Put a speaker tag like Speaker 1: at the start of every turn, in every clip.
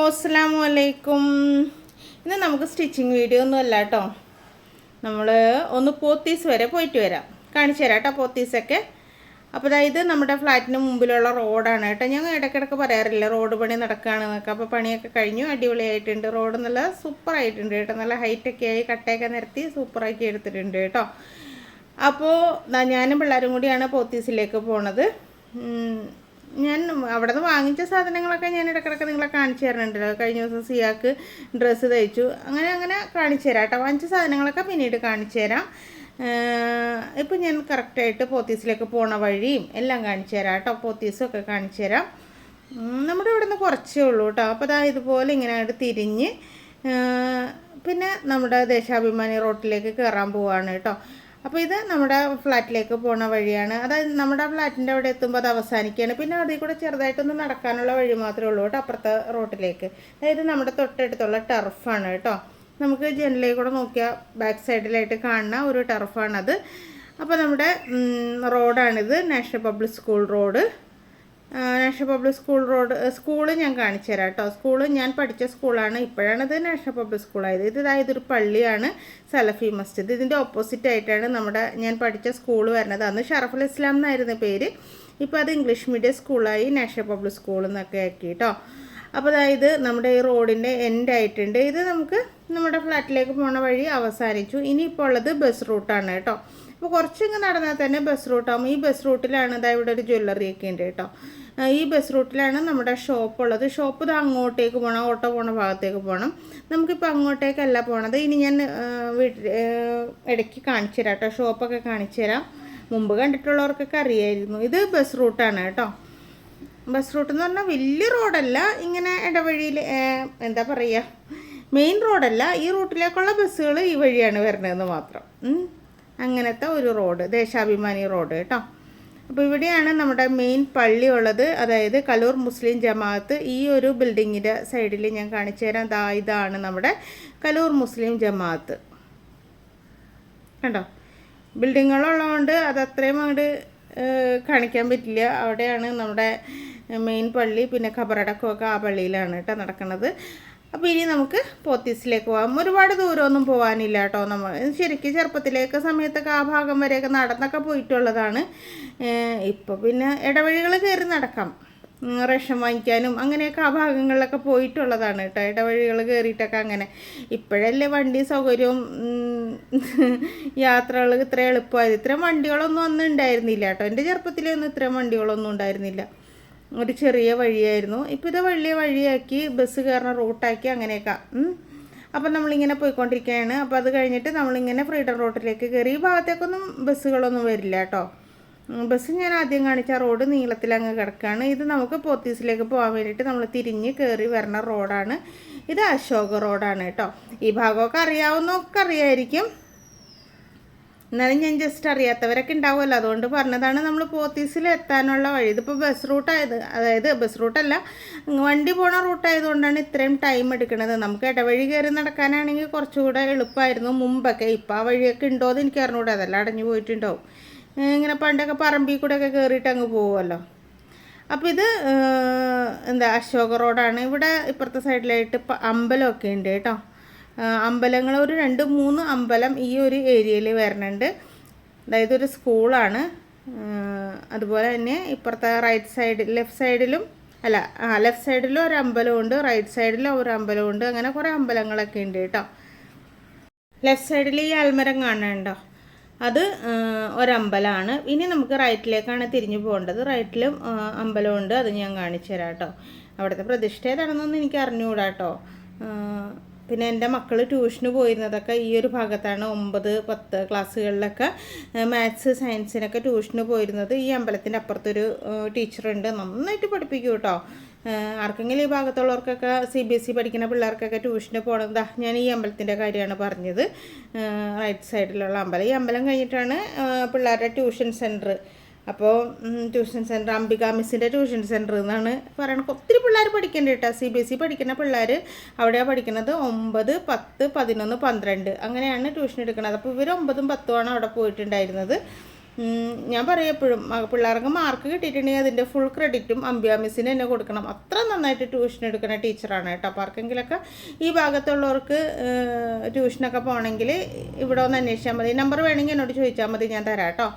Speaker 1: അസ്സലാമു അലൈക്കും. ഇന്ന് നമുക്ക് സ്റ്റിച്ചിങ് വീഡിയോ ഒന്നും അല്ല കേട്ടോ. നമ്മൾ ഒന്ന് പോത്തീസ് വരെ പോയിട്ട് വരാം, കാണിച്ചു തരാം കേട്ടോ പോത്തീസൊക്കെ. അപ്പോൾ അതായത് നമ്മുടെ ഫ്ലാറ്റിന് മുമ്പിലുള്ള റോഡാണ് കേട്ടോ. ഞങ്ങൾ ഇടയ്ക്കിടയ്ക്ക് പറയാറില്ല റോഡ് പണി നടക്കുകയാണെന്നൊക്കെ. അപ്പോൾ പണിയൊക്കെ കഴിഞ്ഞു, അടിപൊളിയായിട്ടുണ്ട്. റോഡ് നല്ല സൂപ്പറായിട്ടുണ്ട് കേട്ടോ. നല്ല ഹൈറ്റൊക്കെ ആയി കട്ടയൊക്കെ നിരത്തി സൂപ്പറാക്കി എടുത്തിട്ടുണ്ട് കേട്ടോ. അപ്പോൾ ഞാനും പിള്ളേരും കൂടിയാണ് പോത്തീസിലേക്ക് പോണത്. ഞാൻ അവിടെ നിന്ന് വാങ്ങിച്ച സാധനങ്ങളൊക്കെ ഞാൻ ഇടയ്ക്കിടയ്ക്ക് നിങ്ങളെ കാണിച്ചു തരുന്നുണ്ടല്ലോ. കഴിഞ്ഞ ദിവസം സിയാക്ക് ഡ്രസ്സ് തയ്ച്ചു, അങ്ങനെ കാണിച്ചു തരാം കേട്ടോ. വാങ്ങിച്ച സാധനങ്ങളൊക്കെ പിന്നീട് കാണിച്ചു തരാം. ഇപ്പം ഞാൻ കറക്റ്റായിട്ട് പോത്തീസിലേക്ക് പോണ വഴിയും എല്ലാം കാണിച്ചു തരാം കേട്ടോ. പോത്തീസൊക്കെ കാണിച്ചു തരാം. നമ്മുടെ ഇവിടെ നിന്ന് കുറച്ചേ ഉള്ളൂ കേട്ടോ. അപ്പോൾ അതാ ഇതുപോലെ ഇങ്ങനെ ആയിട്ട് തിരിഞ്ഞ് പിന്നെ നമ്മുടെ ദേശാഭിമാനി റോട്ടിലേക്ക് കയറാൻ പോവാണ് കേട്ടോ. അപ്പോൾ ഇത് നമ്മുടെ ഫ്ലാറ്റിലേക്ക് പോണ വഴിയാണ്. അതായത് നമ്മുടെ ഫ്ലാറ്റിൻ്റെ അവിടെ എത്തുമ്പോൾ അത് അവസാനിക്കുകയാണ്. പിന്നെ അതിൽ കൂടെ ചെറുതായിട്ടൊന്ന് നടക്കാനുള്ള വഴി മാത്രമേ ഉള്ളൂ കേട്ടോ അപ്പുറത്തെ റോട്ടിലേക്ക്. അതായത് നമ്മുടെ തൊട്ടടുത്തുള്ള ടർഫാണ് കേട്ടോ. നമുക്ക് ജനലിൽ കൂടെ നോക്കിയാൽ ബാക്ക് സൈഡിലായിട്ട് കാണുന്ന ഒരു ടർഫാണത്. അപ്പോൾ നമ്മുടെ റോഡാണിത്, national public school road. National public school ഞാൻ കാണിച്ചു തരാം കേട്ടോ. സ്കൂള് ഞാൻ പഠിച്ച സ്കൂളാണ്. ഇപ്പോഴാണിത് നാഷണൽ പബ്ലിക് സ്കൂളായത്. ഇതൊരു പള്ളിയാണ്, സലഫി മസ്ജിദ്. ഇതിൻ്റെ ഓപ്പോസിറ്റ് ആയിട്ടാണ് ഞാൻ പഠിച്ച സ്കൂൾ വരുന്നത്. അന്ന് ഷറഫുൽ ഇസ്ലാം എന്നായിരുന്നു പേര്. ഇപ്പോൾ അത് ഇംഗ്ലീഷ് മീഡിയം സ്കൂളായി, നാഷണൽ പബ്ലിക് സ്കൂൾ എന്നൊക്കെ ആക്കി കേട്ടോ. അപ്പോൾ അതായത് നമ്മുടെ ഈ റോഡിൻ്റെ എൻഡ് ആയിട്ടുണ്ട്. ഇത് നമുക്ക് നമ്മുടെ ഫ്ലാറ്റിലേക്ക് പോണ വഴി അവസാനിച്ചു. ഇനിയിപ്പോൾ ഉള്ളത് ബസ് റൂട്ടാണ് കേട്ടോ. അപ്പോൾ കുറച്ചിങ്ങ് നടന്നാൽ തന്നെ ബസ് റൂട്ടാകും. ഈ ബസ് റൂട്ടിലാണ് ഇവിടെ ഒരു ജ്വല്ലറിയൊക്കെ ഉണ്ട് കേട്ടോ. ഈ ബസ് റൂട്ടിലാണ് നമ്മുടെ ഷോപ്പ് ഉള്ളത്. ഷോപ്പ് ഇത് അങ്ങോട്ടേക്ക് പോകണം, ഓട്ടോ പോണ ഭാഗത്തേക്ക് പോകണം. നമുക്കിപ്പോൾ അങ്ങോട്ടേക്കല്ല പോണത്. ഇനി ഞാൻ ഇടയ്ക്ക് കാണിച്ചു തരാം കേട്ടോ. ഷോപ്പൊക്കെ കാണിച്ചു തരാം. മുമ്പ് കണ്ടിട്ടുള്ളവർക്കൊക്കെ അറിയായിരുന്നു. ഇത് ബസ് റൂട്ടാണ് കേട്ടോ. ബസ് റൂട്ട് എന്ന് പറഞ്ഞാൽ വലിയ റോഡല്ല, ഇങ്ങനെ ഇടവഴിയിൽ എന്താ പറയുക, മെയിൻ റോഡല്ല. ഈ റൂട്ടിലേക്കുള്ള ബസ്സുകൾ ഈ വഴിയാണ് വരുന്നതെന്ന് മാത്രം. അങ്ങനത്തെ ഒരു റോഡ്, ദേശാഭിമാനി റോഡ് കേട്ടോ. അപ്പോൾ ഇവിടെയാണ് നമ്മുടെ മെയിൻ പള്ളി ഉള്ളത്, അതായത് കലൂർ മുസ്ലിം ജമാഅത്ത്. ഈ ഒരു ബിൽഡിങ്ങിൻ്റെ സൈഡിൽ ഞാൻ കാണിച്ചു തരാം. ഇതാണ് നമ്മുടെ കലൂർ മുസ്ലിം ജമാഅത്ത് കണ്ടോ. ബിൽഡിങ്ങുകളുള്ളതുകൊണ്ട് അത് അത്രയും അങ്ങോട്ട് കാണിക്കാൻ പറ്റില്ല. അവിടെയാണ് നമ്മുടെ മെയിൻ പള്ളി. പിന്നെ ഖബറടക്കമൊക്കെ ആ പള്ളിയിലാണ് കേട്ടോ നടക്കുന്നത്. അപ്പോൾ ഇനി നമുക്ക് പോത്തീസിലേക്ക് പോകാം. ഒരുപാട് ദൂരമൊന്നും പോകാനില്ല കേട്ടോ. നമ്മൾ ശരിക്കും ചെറുപ്പത്തിലേക്ക് സമയത്തൊക്കെ ആ ഭാഗം വരെയൊക്കെ നടന്നൊക്കെ പോയിട്ടുള്ളതാണ്. ഇപ്പോൾ പിന്നെ ഇടവഴികൾ കയറി നടക്കാം, റേഷൻ വാങ്ങിക്കാനും അങ്ങനെയൊക്കെ ആ ഭാഗങ്ങളിലൊക്കെ പോയിട്ടുള്ളതാണ് കേട്ടോ. ഇടവഴികൾ കയറിയിട്ടൊക്കെ അങ്ങനെ. ഇപ്പോഴല്ലേ വണ്ടി സൗകര്യവും യാത്രകൾ ഇത്ര എളുപ്പമായത്. ഇത്രയും വണ്ടികളൊന്നും അന്ന് ഉണ്ടായിരുന്നില്ല കേട്ടോ. എൻ്റെ ചെറുപ്പത്തിലൊന്നും ഇത്രയും വണ്ടികളൊന്നും ഉണ്ടായിരുന്നില്ല. ഒരു ചെറിയ വഴിയായിരുന്നു. ഇപ്പോൾ ഇത് വലിയ വഴിയാക്കി, ബസ് കയറുന്ന റൂട്ടാക്കി, അങ്ങനെയൊക്കെ. അപ്പം നമ്മളിങ്ങനെ പോയിക്കൊണ്ടിരിക്കുകയാണ്. അപ്പോൾ അത് കഴിഞ്ഞിട്ട് നമ്മളിങ്ങനെ ഫ്രീഡം റോഡിലേക്ക് കയറി. ഈ ഭാഗത്തേക്കൊന്നും ബസ്സുകളൊന്നും വരില്ല കേട്ടോ. ബസ് ഞാൻ ആദ്യം കാണിച്ച റോഡ് നീളത്തിലങ്ങ് കിടക്കുകയാണ്. ഇത് നമുക്ക് പോത്തീസിലേക്ക് പോകാൻ വേണ്ടിയിട്ട് നമ്മൾ തിരിഞ്ഞ് കയറി വരുന്ന റോഡാണ്. ഇത് അശോക റോഡാണ് കേട്ടോ. ഈ ഭാഗമൊക്കെ അറിയാവുന്നതൊക്കെ അറിയായിരിക്കും, എന്നാലും ഞാൻ ജസ്റ്റ് അറിയാത്തവരൊക്കെ ഉണ്ടാവുമല്ലോ, അതുകൊണ്ട് പറഞ്ഞതാണ്. നമ്മൾ പോത്തീസിൽ എത്താനുള്ള വഴി. ഇതിപ്പോൾ ബസ് റൂട്ടായത്, അതായത് ബസ് റൂട്ടല്ല, വണ്ടി പോണ റൂട്ടായതുകൊണ്ടാണ് ഇത്രയും ടൈം എടുക്കുന്നത്. നമുക്ക് ഇടവഴി കയറി നടക്കാനാണെങ്കിൽ കുറച്ചുകൂടെ എളുപ്പമായിരുന്നു മുമ്പൊക്കെ. ഇപ്പോൾ ആ വഴിയൊക്കെ ഉണ്ടോ എന്ന് എനിക്ക് അറിഞ്ഞൂടെ, അതെല്ലാം അടഞ്ഞു പോയിട്ടുണ്ടാവും. ഇങ്ങനെ പണ്ടൊക്കെ പറമ്പിൽ കൂടെയൊക്കെ കയറിയിട്ട് അങ്ങ് പോകുമല്ലോ. അപ്പോൾ ഇത് അശോക റോഡാണ്. ഇവിടെ ഇപ്പുറത്തെ സൈഡിലായിട്ട് അമ്പലമൊക്കെ ഉണ്ട് കേട്ടോ. അമ്പലങ്ങൾ ഒരു 2-3 അമ്പലം ഈ ഒരു ഏരിയയിൽ വരുന്നുണ്ട്. അതായത് ഒരു സ്കൂളാണ്. അതുപോലെ തന്നെ ഇപ്പുറത്തെ ലെഫ്റ്റ് സൈഡിലും ഒരു അമ്പലമുണ്ട്, റൈറ്റ് സൈഡിലും ഒരു അമ്പലമുണ്ട്. അങ്ങനെ കുറേ അമ്പലങ്ങളൊക്കെ ഉണ്ട് കേട്ടോ. ലെഫ്റ്റ് സൈഡിൽ ഈ ആൽമരം കാണുന്നുണ്ടോ, അത് ഒരമ്പലമാണ്. ഇനി നമുക്ക് റൈറ്റിലേക്കാണ് തിരിഞ്ഞു പോകേണ്ടത്. റൈറ്റിലും അമ്പലമുണ്ട്, അത് ഞാൻ കാണിച്ചു തരാം കേട്ടോ. അവിടുത്തെ പ്രതിഷ്ഠ ഏതാണെന്നൊന്നും എനിക്ക് അറിഞ്ഞുകൂടാ കേട്ടോ. പിന്നെ എൻ്റെ മക്കൾ ട്യൂഷന് പോയിരുന്നതൊക്കെ ഈ ഒരു ഭാഗത്താണ്. 9-10 ക്ലാസ്സുകളിലൊക്കെ മാത്സ് സയൻസിനൊക്കെ ട്യൂഷന് പോയിരുന്നത് ഈ അമ്പലത്തിൻ്റെ അപ്പുറത്തൊരു ടീച്ചറുണ്ട്. നന്നായിട്ട് പഠിപ്പിക്കും കേട്ടോ. ആർക്കെങ്കിലും ഈ ഭാഗത്തുള്ളവർക്കൊക്കെ CBSE പഠിക്കുന്ന പിള്ളേർക്കൊക്കെ ട്യൂഷന് പോകണത്, ഞാൻ ഈ അമ്പലത്തിൻ്റെ കാര്യമാണ് പറഞ്ഞത്. റൈറ്റ് സൈഡിലുള്ള അമ്പലം. ഈ അമ്പലം കഴിഞ്ഞിട്ടാണ് പിള്ളേരുടെ ട്യൂഷൻ സെൻറ്റർ. അപ്പോൾ ട്യൂഷൻ സെൻറ്റർ അംബിക മിസ്സിൻ്റെ ട്യൂഷൻ സെൻറ്റർ എന്നാണ് പറയണത്. ഒത്തിരി പിള്ളേർ പഠിക്കേണ്ട കേട്ടോ. CBSE പഠിക്കുന്ന പിള്ളേർ അവിടെയാണ് പഠിക്കുന്നത്. 9, 10, 11, 12 അങ്ങനെയാണ് ട്യൂഷൻ എടുക്കുന്നത്. അപ്പോൾ ഇവർ 9ഉം 10ഉമാണ് അവിടെ പോയിട്ടുണ്ടായിരുന്നത്. ഞാൻ പറയും എപ്പോഴും പിള്ളേർക്ക് മാർക്ക് കിട്ടിയിട്ടുണ്ടെങ്കിൽ അതിൻ്റെ ഫുൾ ക്രെഡിറ്റും അംബിയ മിസ്സിന് തന്നെ കൊടുക്കണം. അത്ര നന്നായിട്ട് ട്യൂഷൻ എടുക്കുന്ന ടീച്ചറാണ് കേട്ടോ. അപ്പോൾ ആർക്കെങ്കിലൊക്കെ ഈ ഭാഗത്തുള്ളവർക്ക് ട്യൂഷനൊക്കെ പോകണമെങ്കിൽ ഇവിടെ ഒന്ന് അന്വേഷിച്ചാൽ മതി. നമ്പർ വേണമെങ്കിൽ എന്നോട് ചോദിച്ചാൽ മതി, ഞാൻ തരാം കേട്ടോ.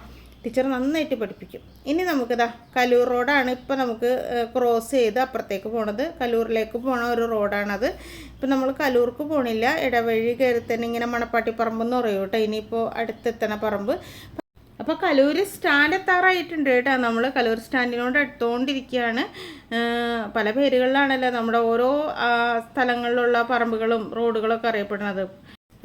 Speaker 1: ടീച്ചർ നന്നായിട്ട് പഠിപ്പിക്കും. ഇനി നമുക്കിതാ കലൂർ റോഡാണ് ഇപ്പോൾ നമുക്ക് ക്രോസ് ചെയ്ത് അപ്പുറത്തേക്ക് പോണത്. കലൂരിലേക്ക് പോണ ഒരു റോഡാണത്. ഇപ്പം നമ്മൾ കലൂർക്ക് പോണില്ല, ഇടവഴി കയറി തന്നെ ഇങ്ങനെ മണപ്പാട്ടിപ്പറമ്പെന്ന് പറയും കേട്ടോ. ഇനിയിപ്പോൾ അടുത്തെത്തണ പറമ്പ്. അപ്പോൾ കലൂർ സ്റ്റാൻഡ് എത്താറായിട്ടുണ്ട് കേട്ടോ. നമ്മൾ കലൂർ സ്റ്റാൻഡിനോട് എടുത്തുകൊണ്ടിരിക്കുകയാണ്. പല പേരുകളിലാണല്ലോ നമ്മുടെ ഓരോ സ്ഥലങ്ങളിലുള്ള പറമ്പുകളും റോഡുകളൊക്കെ അറിയപ്പെടുന്നത്.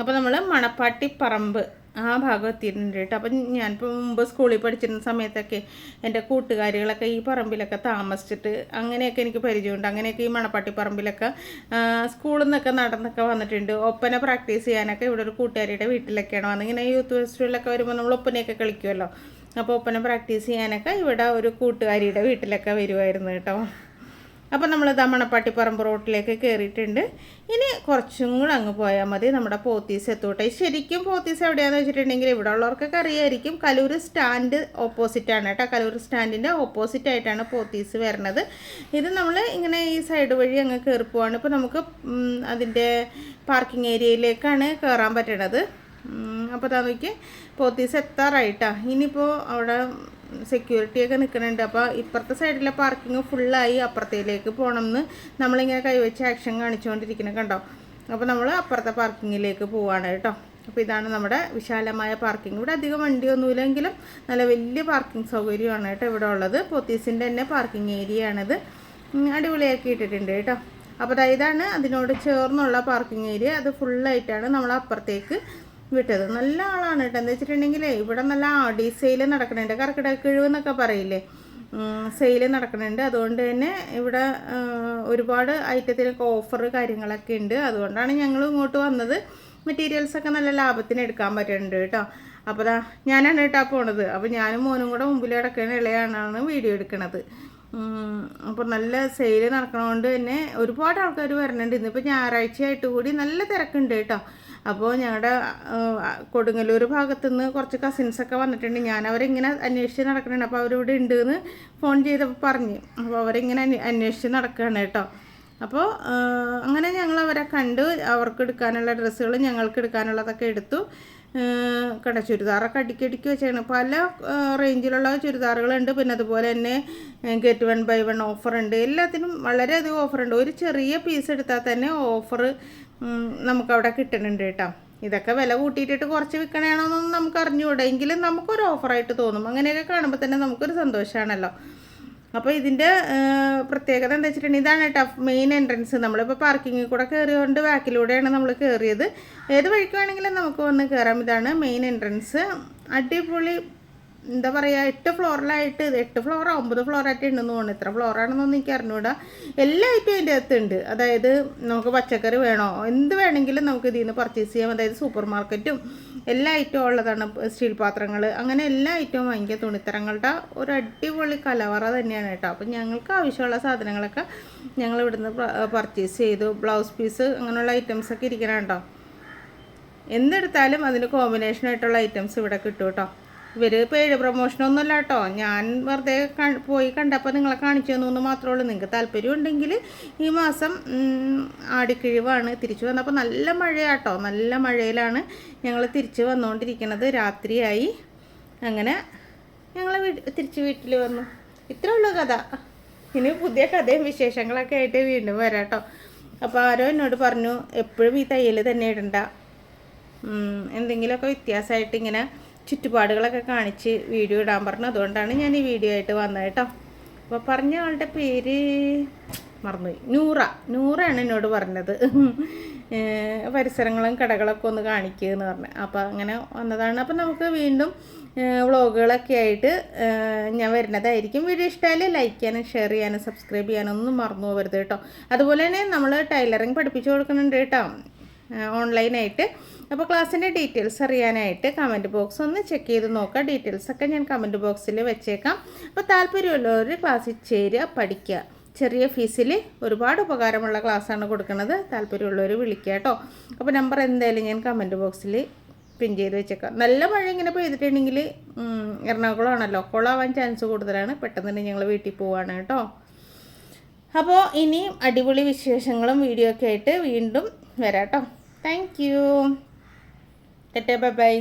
Speaker 1: അപ്പോൾ നമ്മൾ മണപ്പാട്ടിപ്പറമ്പ് ആ ഭാഗം എത്തിയിട്ടുണ്ട് കേട്ടോ. അപ്പം ഞാനിപ്പോൾ മുമ്പ് സ്കൂളിൽ പഠിച്ചിരുന്ന സമയത്തൊക്കെ എൻ്റെ കൂട്ടുകാരികളൊക്കെ ഈ പറമ്പിലൊക്കെ താമസിച്ചിട്ട് അങ്ങനെയൊക്കെ എനിക്ക് പരിചയമുണ്ട്. അങ്ങനെയൊക്കെ ഈ മണപ്പാട്ടിപ്പറമ്പിലൊക്കെ സ്കൂളിൽ നിന്നൊക്കെ നടന്നൊക്കെ വന്നിട്ടുണ്ട്. ഒപ്പന പ്രാക്ടീസ് ചെയ്യാനൊക്കെ ഇവിടെ ഒരു കൂട്ടുകാരിയുടെ വീട്ടിലൊക്കെയാണ് വന്നത്. ഇങ്ങനെ യൂത്ത് ഫെസ്റ്റിവലൊക്കെ വരുമ്പോൾ നമ്മൾ ഒപ്പനയൊക്കെ കളിക്കുമല്ലോ. അപ്പോൾ ഒപ്പന പ്രാക്ടീസ് ചെയ്യാനൊക്കെ ഇവിടെ ഒരു കൂട്ടുകാരിയുടെ വീട്ടിലൊക്കെ വരുമായിരുന്നു കേട്ടോ. അപ്പോൾ നമ്മൾ മണപ്പാട്ടിപ്പറമ്പ് റോട്ടിലേക്ക് കയറിയിട്ടുണ്ട്. ഇനി കുറച്ചും കൂടെ അങ്ങ് പോയാൽ മതി, നമ്മുടെ പോത്തീസ് എത്തൂട്ടെ. ശരിക്കും പോത്തീസ് എവിടെയാണെന്ന് വെച്ചിട്ടുണ്ടെങ്കിൽ ഇവിടെ ഉള്ളവർക്കൊക്കെ അറിയായിരിക്കും. കലൂർ സ്റ്റാൻഡ് ഓപ്പോസിറ്റാണ് കേട്ടോ. കലൂർ സ്റ്റാൻഡിൻ്റെ ഓപ്പോസിറ്റ് ആയിട്ടാണ് പോത്തീസ് വരുന്നത്. ഇത് നമ്മൾ ഇങ്ങനെ ഈ സൈഡ് വഴി അങ്ങ് കയറി പോവാണ്. ഇപ്പോൾ നമുക്ക് അതിൻ്റെ പാർക്കിംഗ് ഏരിയയിലേക്കാണ് കയറാൻ പറ്റണത്. അപ്പോൾ നമുക്ക് പോത്തീസ് എത്താറായിട്ടാണ്. ഇനിയിപ്പോൾ അവിടെ സെക്യൂരിറ്റിയൊക്കെ നിൽക്കുന്നുണ്ട്. അപ്പോൾ ഇപ്പുറത്തെ സൈഡിലെ പാർക്കിംഗ് ഫുള്ളായി, അപ്പുറത്തേക്ക് പോകണമെന്ന് നമ്മളിങ്ങനെ കൈവച്ച് ആക്ഷൻ കാണിച്ചുകൊണ്ടിരിക്കുന്നത് കണ്ടോ. അപ്പോൾ നമ്മൾ അപ്പുറത്തെ പാർക്കിങ്ങിലേക്ക് പോവാണ് കേട്ടോ. അപ്പോൾ ഇതാണ് നമ്മുടെ വിശാലമായ പാർക്കിംഗ്. ഇവിടെ അധികം വണ്ടിയൊന്നുമില്ലെങ്കിലും നല്ല വലിയ പാർക്കിംഗ് സൗകര്യമാണ് കേട്ടോ ഇവിടെ ഉള്ളത്. പോത്തീസിൻ്റെ തന്നെ പാർക്കിംഗ് ഏരിയ ആണിത്. അടിപൊളിയാക്കി ഇട്ടിട്ടുണ്ട് കേട്ടോ. അപ്പോൾ ഇതാണ് അതിനോട് ചേർന്നുള്ള പാർക്കിംഗ് ഏരിയ. അത് ഫുള്ളായിട്ടാണ് നമ്മൾ അപ്പുറത്തേക്ക് വിട്ടത്. നല്ല ആളാണ് കേട്ടോ. എന്താ വെച്ചിട്ടുണ്ടെങ്കിൽ ഇവിടെ നല്ല ആടി സെയിൽ നടക്കുന്നുണ്ട്. കർക്കിടക കിഴിവ് എന്നൊക്കെ പറയില്ലേ, സെയിൽ നടക്കുന്നുണ്ട്. അതുകൊണ്ട് തന്നെ ഇവിടെ ഒരുപാട് ഐറ്റത്തിനൊക്കെ ഓഫർ കാര്യങ്ങളൊക്കെ ഉണ്ട്. അതുകൊണ്ടാണ് ഞങ്ങൾ ഇങ്ങോട്ട് വന്നത്. മെറ്റീരിയൽസൊക്കെ നല്ല ലാഭത്തിന് എടുക്കാൻ പറ്റുന്നുണ്ട് കേട്ടോ. അപ്പോൾ ഞാനാണ് കേട്ടോ പോണത്. അപ്പോൾ ഞാനും മോനും കൂടെ മുമ്പിൽ കിടക്കുന്ന ഇളയാണാണ് വീഡിയോ എടുക്കണത്. അപ്പോൾ നല്ല സെയിൽ നടക്കണതുകൊണ്ട് തന്നെ ഒരുപാട് ആൾക്കാർ വരുന്നുണ്ട്. ഇന്നിപ്പോൾ ഞായറാഴ്ചയായിട്ട് കൂടി നല്ല തിരക്കുണ്ട് കേട്ടോ. അപ്പോൾ ഞങ്ങളുടെ കൊടുങ്ങല്ലൂർ ഭാഗത്തുനിന്ന് കുറച്ച് കസിൻസൊക്കെ വന്നിട്ടുണ്ട്. ഞാൻ അവരിങ്ങനെ അന്വേഷിച്ച് നടക്കുന്നുണ്ട്. അപ്പോൾ അവരിവിടെ ഉണ്ടെന്ന് ഫോൺ ചെയ്തപ്പോൾ പറഞ്ഞ്. അപ്പോൾ അവരിങ്ങനെ അന്വേഷിച്ച് നടക്കുകയാണ് കേട്ടോ. അപ്പോൾ അങ്ങനെ ഞങ്ങൾ അവരെ കണ്ട് അവർക്ക് എടുക്കാനുള്ള ഡ്രസ്സുകൾ ഞങ്ങൾക്ക് എടുക്കാനുള്ളതൊക്കെ എടുത്തു. കട ചുരിദാറൊക്കെ അടുക്കി വെച്ചാണ്. പല റേഞ്ചിലുള്ള ചുരിദാറുകളുണ്ട്. പിന്നെ അതുപോലെ തന്നെ ഗെറ്റ് 1 ബൈ 1 ഓഫറുണ്ട്. എല്ലാത്തിനും വളരെയധികം ഓഫറുണ്ട്. ഒരു ചെറിയ പീസ് എടുത്താൽ തന്നെ ഓഫർ നമുക്കവിടെ കിട്ടുന്നുണ്ട് കേട്ടോ. ഇതൊക്കെ വില കൂട്ടിയിട്ടിട്ട് കുറച്ച് വിൽക്കണമെന്നൊന്നും നമുക്ക് അറിഞ്ഞുകൂടെ, എങ്കിലും നമുക്കൊരു ഓഫറായിട്ട് തോന്നും. അങ്ങനെയൊക്കെ കാണുമ്പോൾ തന്നെ നമുക്കൊരു സന്തോഷമാണല്ലോ. അപ്പോൾ ഇതിൻ്റെ പ്രത്യേകത എന്താ വെച്ചിട്ടുണ്ടെങ്കിൽ ഇതാണ് കേട്ടോ മെയിൻ എൻട്രൻസ്. നമ്മളിപ്പോൾ പാർക്കിങ്ങിൽ കൂടെ കയറിയോണ്ട് ബാക്കിലൂടെയാണ് നമ്മൾ കയറിയത്. ഏത് വഴിക്ക് വേണമെങ്കിലും നമുക്ക് വന്ന് കയറാം. ഇതാണ് മെയിൻ എൻട്രൻസ്. അടിപൊളി എന്താ പറയുക, 8 ഫ്ലോറിലായിട്ട് 8 ഫ്ലോറോ 9 ഫ്ലോറായിട്ട് ഉണ്ടെന്ന് തോന്നുന്നു. എത്ര ഫ്ലോറാണെന്നൊന്നും എനിക്ക് അറിഞ്ഞൂടാ. എല്ലാ ഐറ്റവും അതിൻ്റെ അകത്തുണ്ട്. അതായത് നമുക്ക് പച്ചക്കറി വേണോ എന്ത് വേണമെങ്കിലും നമുക്ക് ഇതിൽ നിന്ന് പർച്ചേസ് ചെയ്യാം. അതായത് സൂപ്പർ മാർക്കറ്റും എല്ലാ ഐറ്റവും ഉള്ളതാണ്. സ്റ്റീൽ പാത്രങ്ങൾ അങ്ങനെ എല്ലാ ഐറ്റവും വാങ്ങിക്കുക. തുണിത്തരങ്ങളുടെ ഒരു അടിപൊളി കലവറ തന്നെയാണ് കേട്ടോ. അപ്പം ഞങ്ങൾക്ക് ആവശ്യമുള്ള സാധനങ്ങളൊക്കെ ഞങ്ങൾ ഇവിടുന്ന് പർച്ചേസ് ചെയ്തു. ബ്ലൗസ് പീസ് അങ്ങനെയുള്ള ഐറ്റംസൊക്കെ ഇരിക്കണം കേട്ടോ. എന്തെടുത്താലും അതിന് കോമ്പിനേഷനായിട്ടുള്ള ഐറ്റംസ് ഇവിടെ കിട്ടും കേട്ടോ. ഇവർ പെയ്ഡ് പ്രൊമോഷനൊന്നുമല്ല കേട്ടോ. ഞാൻ വെറുതെ പോയി കണ്ടപ്പോൾ നിങ്ങളെ കാണിച്ചു തന്നു മാത്രമേ ഉള്ളൂ. നിങ്ങൾക്ക് താല്പര്യം ഉണ്ടെങ്കിൽ ഈ മാസം ആടിക്കിഴിവാണ്. തിരിച്ചു വന്നപ്പോൾ നല്ല മഴയാട്ടോ. നല്ല മഴയിലാണ് ഞങ്ങൾ തിരിച്ച് വന്നുകൊണ്ടിരിക്കുന്നത്. രാത്രിയായി. അങ്ങനെ ഞങ്ങൾ തിരിച്ച് വീട്ടിൽ വന്നു. ഇത്രേ ഉള്ളൂ കഥ. ഇനി പുതിയ കഥയും വിശേഷങ്ങളൊക്കെ ആയിട്ട് വീണ്ടും വരാം കേട്ടോ. അപ്പോൾ ആരോ എന്നോട് പറഞ്ഞു എപ്പോഴും ഈ തയ്യൽ തന്നെ ഇടണ്ട, എന്തെങ്കിലുമൊക്കെ വ്യത്യാസമായിട്ട് ഇങ്ങനെ ചുറ്റുപാടുകളൊക്കെ കാണിച്ച് വീഡിയോ ഇടാൻ പറഞ്ഞു. അതുകൊണ്ടാണ് ഞാൻ ഈ വീഡിയോ ആയിട്ട് വന്നത് കേട്ടോ. അപ്പോൾ പറഞ്ഞ ആളുടെ പേര് മറന്നുപോയി. നൂറാണ് എന്നോട് പറഞ്ഞത്. പരിസരങ്ങളും കടകളൊക്കെ ഒന്ന് കാണിക്കുക എന്ന് പറഞ്ഞു. അപ്പോൾ അങ്ങനെ വന്നതാണ്. അപ്പോൾ നമുക്ക് വീണ്ടും വ്ളോഗുകളൊക്കെ ആയിട്ട് ഞാൻ വരുന്നതായിരിക്കും. വീഡിയോ ഇഷ്ടമായാലും ലൈക്ക് ചെയ്യാനും ഷെയർ ചെയ്യാനും സബ്സ്ക്രൈബ് ചെയ്യാനും ഒന്നും മറന്നു പോകരുത് കേട്ടോ. അതുപോലെ തന്നെ നമ്മൾ ടൈലറിങ് പഠിപ്പിച്ചു കൊടുക്കുന്നുണ്ട് കേട്ടോ ഓൺലൈനായിട്ട്. അപ്പോൾ ക്ലാസ്സിൻ്റെ ഡീറ്റെയിൽസ് അറിയാനായിട്ട് കമൻറ്റ് ബോക്സ് ഒന്ന് ചെക്ക് ചെയ്ത് നോക്കുക. ഡീറ്റെയിൽസൊക്കെ ഞാൻ കമൻറ്റ് ബോക്സിൽ വെച്ചേക്കാം. അപ്പോൾ താല്പര്യമുള്ളവർ ക്ലാസ്സിൽ ചേരുക, പഠിക്കുക. ചെറിയ ഫീസിൽ ഒരുപാട് ഉപകാരമുള്ള ക്ലാസ്സാണ് കൊടുക്കുന്നത്. താല്പര്യമുള്ളവർ വിളിക്കുക കേട്ടോ. അപ്പോൾ നമ്പർ എന്തായാലും ഞാൻ കമൻറ്റ് ബോക്സിൽ പിൻ ചെയ്ത് വെച്ചേക്കാം. നല്ല മഴ ഇങ്ങനെ പെയ്തിട്ടുണ്ടെങ്കിൽ എറണാകുളമാണല്ലോ, കൊളാവാൻ ചാൻസ് കൂടുതലാണ്. പെട്ടെന്ന് തന്നെ ഞങ്ങൾ വീട്ടിൽ പോവുകയാണ് കേട്ടോ. അപ്പോൾ ഇനിയും അടിപൊളി വിശേഷങ്ങളും വീഡിയോ ഒക്കെ ആയിട്ട് വീണ്ടും വരാം കേട്ടോ. Thank you. Bye bye.